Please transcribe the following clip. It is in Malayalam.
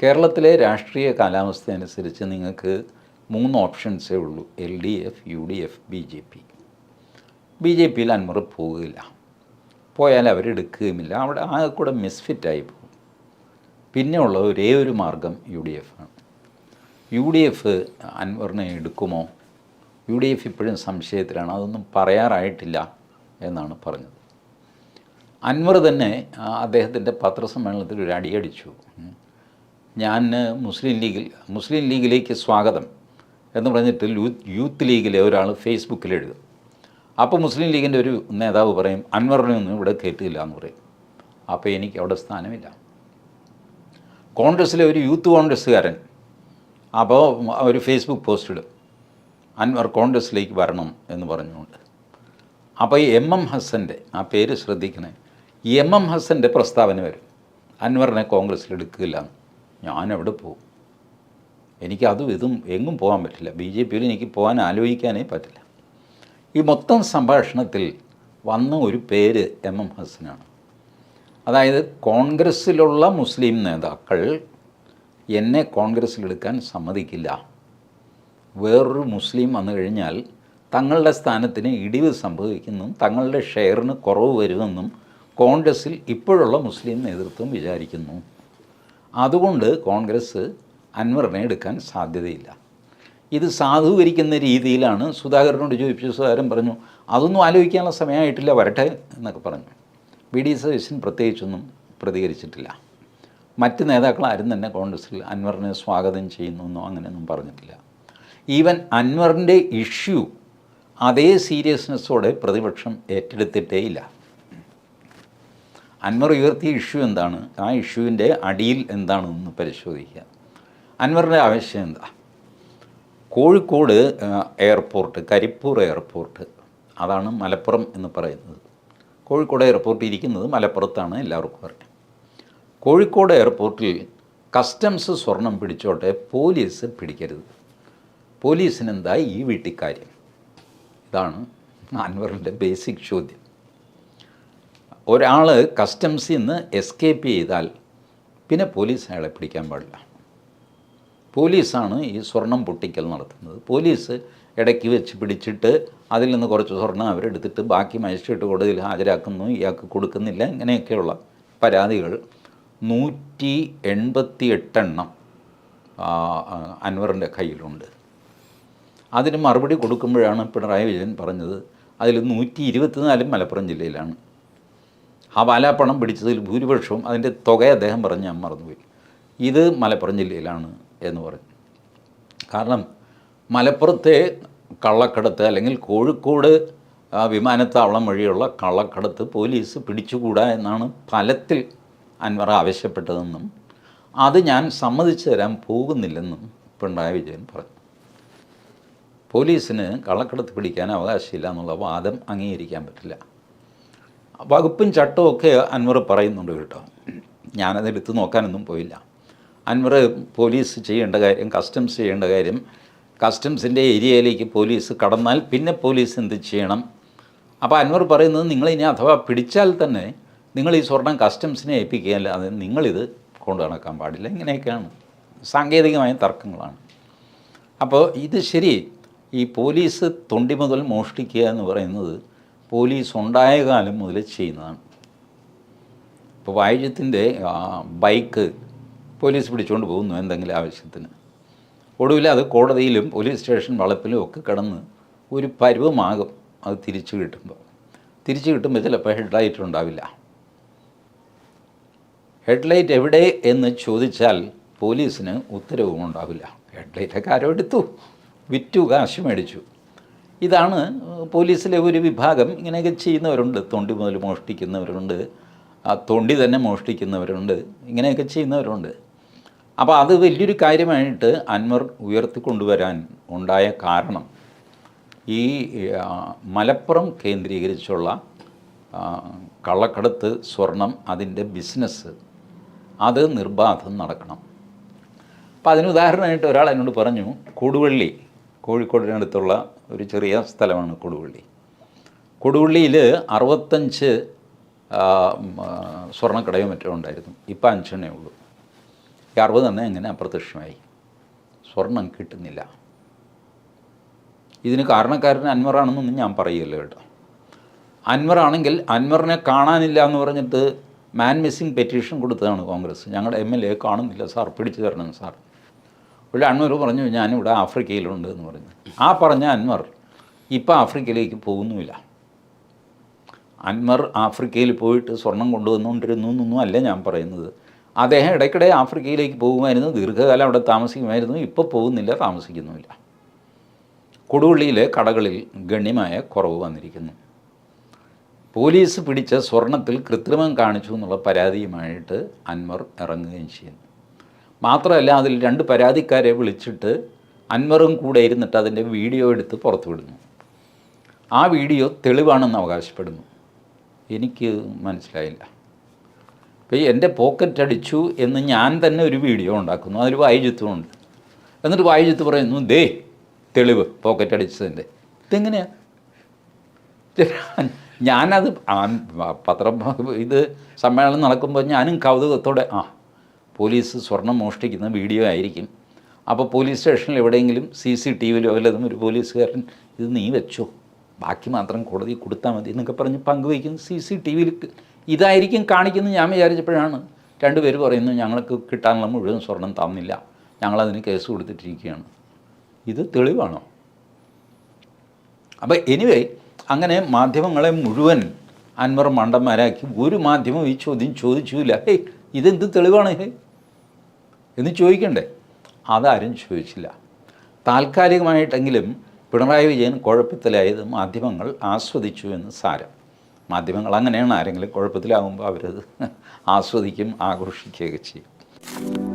കേരളത്തിലെ രാഷ്ട്രീയ കാലാവസ്ഥ അനുസരിച്ച് നിങ്ങൾക്ക് 3 ഓപ്ഷൻസേ ഉള്ളൂ: LDF, UDF, BJP. BJPയിൽ അൻവർ പോവുകയില്ല, പോയാൽ അവരെടുക്കുകയുമില്ല, അവിടെ ആകെ കൂടെ മിസ്ഫിറ്റായി പോകും. പിന്നെയുള്ള ഒരേ ഒരു മാർഗം UDF ആണ്. UDF അൻവറിനെ എടുക്കുമോ? UDF ഇപ്പോഴും സംശയത്തിലാണ്, അതൊന്നും പറയാറായിട്ടില്ല എന്നാണ് പറഞ്ഞത്. അൻവർ തന്നെ അദ്ദേഹത്തിൻ്റെ പത്രസമ്മേളനത്തിൽ ഒരു അടിയടിച്ചു. ഞാൻ മുസ്ലിം ലീഗിലേക്ക് സ്വാഗതം എന്ന് പറഞ്ഞിട്ട് യൂത്ത് ലീഗിലെ ഒരാൾ ഫേസ്ബുക്കിൽ എഴുതും. അപ്പോൾ മുസ്ലിം ലീഗിൻ്റെ ഒരു നേതാവ് പറയും അൻവറിനെ ഒന്നും ഇവിടെ കയറ്റില്ല എന്ന് പറയും. അപ്പോൾ എനിക്ക് അവിടെ സ്ഥാനമില്ല. കോൺഗ്രസ്സിലെ ഒരു യൂത്ത് കോൺഗ്രസ്സുകാരൻ അപ്പോൾ ഒരു ഫേസ്ബുക്ക് പോസ്റ്റ് ഇടും, അൻവർ കോൺഗ്രസ്സിലേക്ക് വരണം എന്ന് പറഞ്ഞുകൊണ്ട്. അപ്പോൾ ഈ MM ഹസൻ്റെ, ആ പേര് ശ്രദ്ധിക്കണേ, MM ഹസൻ്റെ പ്രസ്താവന വരും, അൻവറിനെ കോൺഗ്രസ്സിൽ എടുക്കില്ല. ഞാനെവിടെ പോകും? എനിക്ക് അതും ഇതും എങ്ങും പോകാൻ പറ്റില്ല. BJPയിൽ എനിക്ക് പോകാൻ ആലോചിക്കാനേ പറ്റില്ല. ഈ മൊത്തം സംഭാഷണത്തിൽ വന്ന ഒരു പേര് MM ഹസനാണ്. അതായത് കോൺഗ്രസ്സിലുള്ള മുസ്ലിം നേതാക്കൾ എന്നെ കോൺഗ്രസ്സിലെടുക്കാൻ സമ്മതിക്കില്ല. വേറൊരു മുസ്ലിം വന്നു കഴിഞ്ഞാൽ തങ്ങളുടെ സ്ഥാനത്തിന് ഇടിവ് സംഭവിക്കുമെന്നും തങ്ങളുടെ ഷെയറിന് കുറവ് വരുമെന്നും കോൺഗ്രസ്സിൽ ഇപ്പോഴുള്ള മുസ്ലിം നേതൃത്വം വിചാരിക്കുന്നു. അതുകൊണ്ട് കോൺഗ്രസ് അൻവറിനെ എടുക്കാൻ സാധ്യതയില്ല. ഇത് സാധൂകരിക്കുന്ന രീതിയിലാണ് സുധാകരനോട് ചോദിച്ചു. സുധാകരൻ പറഞ്ഞു അതൊന്നും ആലോചിക്കാനുള്ള സമയമായിട്ടില്ല, വരട്ടെ എന്നൊക്കെ പറഞ്ഞു. VD സതീശൻ പ്രത്യേകിച്ചൊന്നും പ്രതികരിച്ചിട്ടില്ല. മറ്റ് നേതാക്കളാരും തന്നെ കോൺഗ്രസ്സിൽ അൻവറിനെ സ്വാഗതം ചെയ്യുന്നു അങ്ങനെയൊന്നും പറഞ്ഞിട്ടില്ല. ഈവൻ അൻവറിൻ്റെ ഇഷ്യൂ അതേ സീരിയസ്നെസ്സോടെ പ്രതിപക്ഷം ഏറ്റെടുത്തിട്ടേയില്ല. അൻവർ ഉയർത്തിയ ഇഷ്യൂ എന്താണ്, ആ ഇഷ്യൂവിൻ്റെ അടിയിൽ എന്താണെന്ന് പരിശോധിക്കുക. അൻവറിൻ്റെ ആവശ്യം എന്താ? കോഴിക്കോട് എയർപോർട്ട്, കരിപ്പൂർ എയർപോർട്ട്, അതാണ് മലപ്പുറം എന്ന് പറയുന്നത്. കോഴിക്കോട് എയർപോർട്ട് ഇരിക്കുന്നത് മലപ്പുറത്താണ്, എല്ലാവർക്കും അറിയാം. കോഴിക്കോട് എയർപോർട്ടിൽ കസ്റ്റംസ് സ്വർണം പിടിച്ചോട്ടെ, പോലീസ് പിടിക്കരുത്. പോലീസിനെന്താ ഈ വീട്ടിക്കാര്യം? ഇതാണ് അൻവറിൻ്റെ ബേസിക് ചോദ്യം. ഒരാൾ കസ്റ്റംസിൽ നിന്ന് എസ്കേപ്പ് ചെയ്താൽ പിന്നെ പോലീസ് അയാളെ പിടിക്കാൻ പാടില്ല. പോലീസാണ് ഈ സ്വർണം പൊട്ടിക്കൽ നടത്തുന്നത്. പോലീസ് ഇടയ്ക്ക് വെച്ച് പിടിച്ചിട്ട് അതിൽ നിന്ന് കുറച്ച് സ്വർണം അവരെടുത്തിട്ട് ബാക്കി മജിസ്ട്രേറ്റ് കോടതിയിൽ ഹാജരാക്കുന്നു, ഇയാൾക്ക് കൊടുക്കുന്നില്ല, ഇങ്ങനെയൊക്കെയുള്ള പരാതികൾ 188 എണ്ണം അൻവറിൻ്റെ കയ്യിലുണ്ട്. അതിന് മറുപടി കൊടുക്കുമ്പോഴാണ് പിണറായി വിജയൻ പറഞ്ഞത് അതിൽ 124 മലപ്പുറം ജില്ലയിലാണ്. ആ വാലാപ്പണം പിടിച്ചതിൽ ഭൂരിപക്ഷവും അതിൻ്റെ തുക അദ്ദേഹം പറഞ്ഞ് ഞാൻ മറന്നുപോയി, ഇത് മലപ്പുറം ജില്ലയിലാണ് എന്ന് പറഞ്ഞു. കാരണം മലപ്പുറത്തെ കള്ളക്കടത്ത് അല്ലെങ്കിൽ കോഴിക്കോട് വിമാനത്താവളം വഴിയുള്ള കള്ളക്കടത്ത് പോലീസ് പിടിച്ചുകൂടാ എന്നാണ് ഫലത്തിൽ അൻവർ ആവശ്യപ്പെട്ടതെന്നും അത് ഞാൻ സമ്മതിച്ചു തരാൻ പോകുന്നില്ലെന്നും പിണറായി വിജയൻ പറഞ്ഞു. പോലീസിന് കള്ളക്കടത്ത് പിടിക്കാൻ അവകാശമില്ല എന്നുള്ള വാദം അംഗീകരിക്കാൻ പറ്റില്ല. വകുപ്പും ചട്ടവും ഒക്കെ അൻവർ പറയുന്നുണ്ട് കേട്ടോ, ഞാനതെടുത്ത് നോക്കാനൊന്നും പോയില്ല. അൻവർ പോലീസ് ചെയ്യേണ്ട കാര്യം, കസ്റ്റംസ് ചെയ്യേണ്ട കാര്യം, കസ്റ്റംസിൻ്റെ ഏരിയയിലേക്ക് പോലീസ് കടന്നാൽ പിന്നെ പോലീസ് എന്ത് ചെയ്യണം. അപ്പോൾ അൻവർ പറയുന്നത് നിങ്ങളിനി അഥവാ പിടിച്ചാൽ തന്നെ നിങ്ങൾ ഈ സ്വർണം കസ്റ്റംസിനെ ഏൽപ്പിക്കുകയല്ല, അത് നിങ്ങളിത് കൊണ്ടു നടക്കാൻ പാടില്ല. ഇങ്ങനെയൊക്കെയാണ് സാങ്കേതികമായ തർക്കങ്ങളാണ്. അപ്പോൾ ഇത് ശരി, ഈ പോലീസ് തൊണ്ടി മുതൽ മോഷ്ടിക്കുക എന്ന് പറയുന്നത് പോലീസ് ഉണ്ടായ കാലം മുതൽ ചെയ്യുന്നതാണ്. ഇപ്പോൾ വായിജത്തിൻ്റെ ബൈക്ക് പോലീസ് പിടിച്ചുകൊണ്ട് പോകുന്നു എന്തെങ്കിലും ആവശ്യത്തിന്, ഒടുവിൽ അത് കോടതിയിലും പോലീസ് സ്റ്റേഷൻ വളപ്പിലും ഒക്കെ കിടന്ന് ഒരു പരുവമാകും. അത് തിരിച്ചു കിട്ടുമ്പോൾ ചിലപ്പോൾ ഹെഡ്ലൈറ്റ് ഉണ്ടാവില്ല. ഹെഡ്ലൈറ്റ് എവിടെ എന്ന് ചോദിച്ചാൽ പോലീസിന് ഉത്തരവും ഉണ്ടാവില്ല. ഹെഡ്ലൈറ്റൊക്കെ ആരോ എടുത്തു, വിറ്റു, കാശ് മേടിച്ചു. ഇതാണ് പോലീസിലെ ഒരു വിഭാഗം. ഇങ്ങനെയൊക്കെ ചെയ്യുന്നവരുണ്ട്. തൊണ്ടി മുതൽ മോഷ്ടിക്കുന്നവരുണ്ട്, ആ തൊണ്ടി തന്നെ മോഷ്ടിക്കുന്നവരുണ്ട്, ഇങ്ങനെയൊക്കെ ചെയ്യുന്നവരുണ്ട്. അപ്പോൾ അത് വലിയൊരു കാര്യമായിട്ട് അൻവർ ഉയർത്തിക്കൊണ്ടുവരാൻ ഉണ്ടായ കാരണം ഈ മലപ്പുറം കേന്ദ്രീകരിച്ചുള്ള കള്ളക്കടത്ത് സ്വർണം, അതിൻ്റെ ബിസിനസ് അത് നിർബാധം നടക്കണം. അപ്പോൾ അതിന് ഉദാഹരണമായിട്ട് ഒരാൾ എന്നോട് പറഞ്ഞു, കൊടുവള്ളി, കോഴിക്കോടിനടുത്തുള്ള ഒരു ചെറിയ സ്ഥലമാണ് കൊടുവള്ളി. കൊടുവള്ളിയിൽ 65 സ്വർണ്ണക്കടയോ മറ്റോ ഉണ്ടായിരുന്നു. ഇപ്പം 5 ഉള്ളൂ. 60 തന്നെ എങ്ങനെ അപ്രത്യക്ഷമായി? സ്വർണം കിട്ടുന്നില്ല. ഇതിന് കാരണക്കാരൻ അൻവറാണെന്നൊന്നും ഞാൻ പറയുകയില്ല കേട്ടോ. അൻവറാണെങ്കിൽ അൻവറിനെ കാണാനില്ല എന്ന് പറഞ്ഞിട്ട് മാൻ മിസ്സിംഗ് പെറ്റീഷൻ കൊടുത്തതാണ് കോൺഗ്രസ്. ഞങ്ങളുടെ MLA കാണുന്നില്ല സാർ, പിടിച്ചു തരണം സാർ. ഒരു അൻവർ പറഞ്ഞു ഞാനിവിടെ ആഫ്രിക്കയിലുണ്ട് എന്ന് പറഞ്ഞു. ആ പറഞ്ഞ അൻവർ ഇപ്പോൾ ആഫ്രിക്കയിലേക്ക് പോകുന്നുമില്ല. അൻവർ ആഫ്രിക്കയിൽ പോയിട്ട് സ്വർണം കൊണ്ടുവന്നുകൊണ്ടിരുന്നു എന്നൊന്നും അല്ല ഞാൻ പറയുന്നത്. അദ്ദേഹം ഇടയ്ക്കിടെ ആഫ്രിക്കയിലേക്ക് പോകുമായിരുന്നു, ദീർഘകാലം അവിടെ താമസിക്കുമായിരുന്നു. ഇപ്പോൾ പോകുന്നില്ല, താമസിക്കുന്നുമില്ല. കൊടുവള്ളിയിലെ കടകളിൽ ഗണ്യമായ കുറവ് വന്നിരിക്കുന്നു. പോലീസ് പിടിച്ച സ്വർണത്തിൽ കൃത്രിമം കാണിച്ചു എന്നുള്ള പരാതിയുമായിട്ട് അൻവർ ഇറങ്ങുകയും ചെയ്യുന്നു. മാത്രമല്ല അതിൽ 2 പരാതിക്കാരെ വിളിച്ചിട്ട് അൻവറും കൂടെ ഇരുന്നിട്ട് അതിൻ്റെ വീഡിയോ എടുത്ത് പുറത്തു വിടുന്നു. ആ വീഡിയോ തെളിവാണെന്ന് അവകാശപ്പെടുന്നു. എനിക്ക് മനസ്സിലായില്ല. അപ്പോൾ എൻ്റെ പോക്കറ്റ് അടിച്ചു എന്ന് ഞാൻ തന്നെ ഒരു വീഡിയോ ഉണ്ടാക്കുന്നു, അതിൽ വായിജിത്തുമുണ്ട്. എന്നിട്ട് വായിജിത്ത് പറയുന്നു ദേ തെളിവ് പോക്കറ്റ് അടിച്ചതിൻ്റെ. ഇതെങ്ങനെയാണ്? ഞാനത് ഇത് സമ്മേളനം നടക്കുമ്പോൾ ഞാനും കൗതുകത്തോടെ പോലീസ് സ്വർണം മോഷ്ടിക്കുന്ന വീഡിയോ ആയിരിക്കും, അപ്പോൾ പോലീസ് സ്റ്റേഷനിൽ എവിടെയെങ്കിലും CCTVയിലോ വല്ലതും ഒരു പോലീസുകാരൻ ഇത് നീ വെച്ചോ, ബാക്കി മാത്രം കോടതി കൊടുത്താൽ മതി എന്നൊക്കെ പറഞ്ഞ് പങ്കുവയ്ക്കുന്നു. CCTVയിൽ ഇതായിരിക്കും കാണിക്കുന്നത് ഞാൻ വിചാരിച്ചപ്പോഴാണ് 2 പേര് പറയുന്നു ഞങ്ങൾക്ക് കിട്ടാനുള്ള മുഴുവൻ സ്വർണം തന്നില്ല, ഞങ്ങളതിന് കേസ് കൊടുത്തിട്ടിരിക്കുകയാണ്. ഇത് തെളിവാണോ? അപ്പോൾ എനിവേ അങ്ങനെ മാധ്യമങ്ങളെ മുഴുവൻ അൻവർ മണ്ടന്മാരാക്കി. ഒരു മാധ്യമം ഈ ചോദ്യം ചോദിച്ചില്ല, ഇതെന്ത് തെളിവാണ് എന്ന് ചോദിക്കണ്ടേ? അതാരും ചോദിച്ചില്ല. താൽക്കാലികമായിട്ടെങ്കിലും പിണറായി വിജയൻ കുഴപ്പത്തിലായത് മാധ്യമങ്ങൾ ആസ്വദിച്ചു എന്ന് സാരം. മാധ്യമങ്ങൾ അങ്ങനെയാണ്, ആരെങ്കിലും കുഴപ്പത്തിലാകുമ്പോൾ അവരത് ആസ്വദിക്കും, ആഘോഷിക്കുകയൊക്കെ ചെയ്യും.